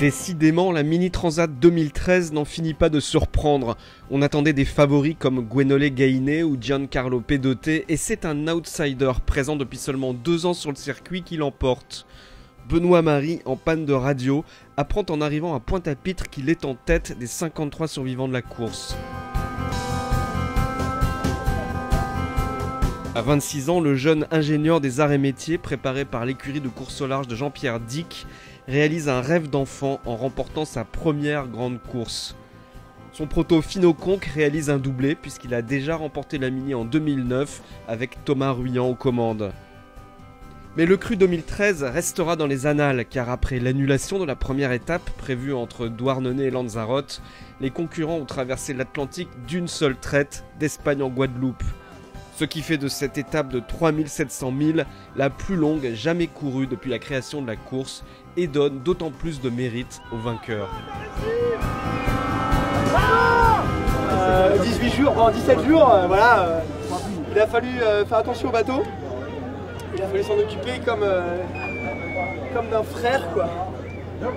Décidément, la Mini Transat 2013 n'en finit pas de surprendre. On attendait des favoris comme Guenole Gainé ou Giancarlo Pedottet et c'est un outsider présent depuis seulement 2 ans sur le circuit qui l'emporte. Benoît Marie, en panne de radio, apprend en arrivant à Pointe-à-Pitre qu'il est en tête des 53 survivants de la course. À 26 ans, le jeune ingénieur des arts et métiers, préparé par l'écurie de course au large de Jean-Pierre Dick, réalise un rêve d'enfant en remportant sa première grande course. Son proto Finoconque réalise un doublé puisqu'il a déjà remporté la Mini en 2009 avec Thomas Ruyant aux commandes. Mais le cru 2013 restera dans les annales car après l'annulation de la première étape prévue entre Douarnenez et Lanzarote, les concurrents ont traversé l'Atlantique d'une seule traite d'Espagne en Guadeloupe. Ce qui fait de cette étape de 3700 milles la plus longue jamais courue depuis la création de la course et donne d'autant plus de mérite aux vainqueurs. 18 jours, bon, 17 jours, voilà, il a fallu faire attention au bateau, il a fallu s'en occuper comme d'un frère quoi.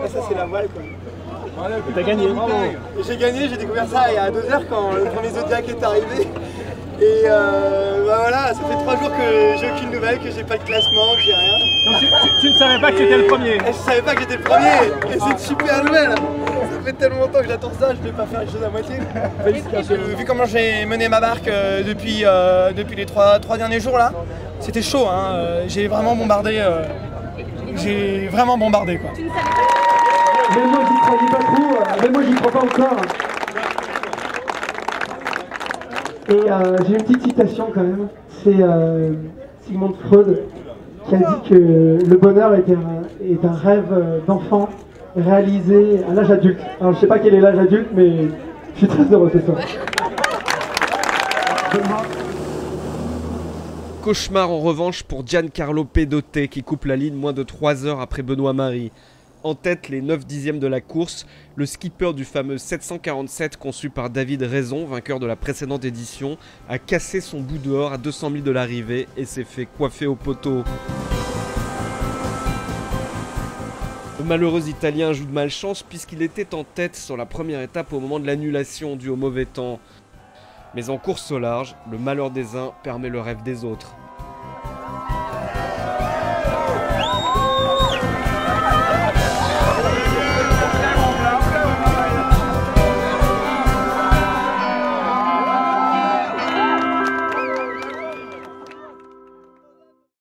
Et ça c'est la voile quoi. T'as gagné. J'ai gagné, j'ai découvert ça il y a 2 heures quand le premier Zodiac est arrivé. Et bah voilà, ça fait 3 jours que j'ai aucune nouvelle, que j'ai pas de classement, que j'ai rien. Donc tu ne savais pas que tu étais le premier. Et je savais pas que j'étais le premier. Et c'est une super nouvelle. Ça fait tellement longtemps que j'attends ça, je vais pas faire les choses à moitié. Vu comment j'ai mené ma barque depuis les 3 derniers jours là, c'était chaud hein. J'ai vraiment bombardé. Quoi. Mais moi j'y croyais pas trop, mais moi j'y crois pas encore. Et j'ai une petite citation quand même, c'est Sigmund Freud qui a dit que le bonheur est un rêve d'enfant réalisé à l'âge adulte. Alors je sais pas quel est l'âge adulte, mais je suis très heureux ce soir. Cauchemar en revanche pour Giancarlo Pedottet qui coupe la ligne moins de 3 heures après Benoît Marie. En tête les 9 dixièmes de la course, le skipper du fameux 747 conçu par David Raison, vainqueur de la précédente édition, a cassé son bout dehors à 200 000 de l'arrivée et s'est fait coiffer au poteau. Le malheureux Italien joue de malchance puisqu'il était en tête sur la première étape au moment de l'annulation due au mauvais temps. Mais en course au large, le malheur des uns permet le rêve des autres.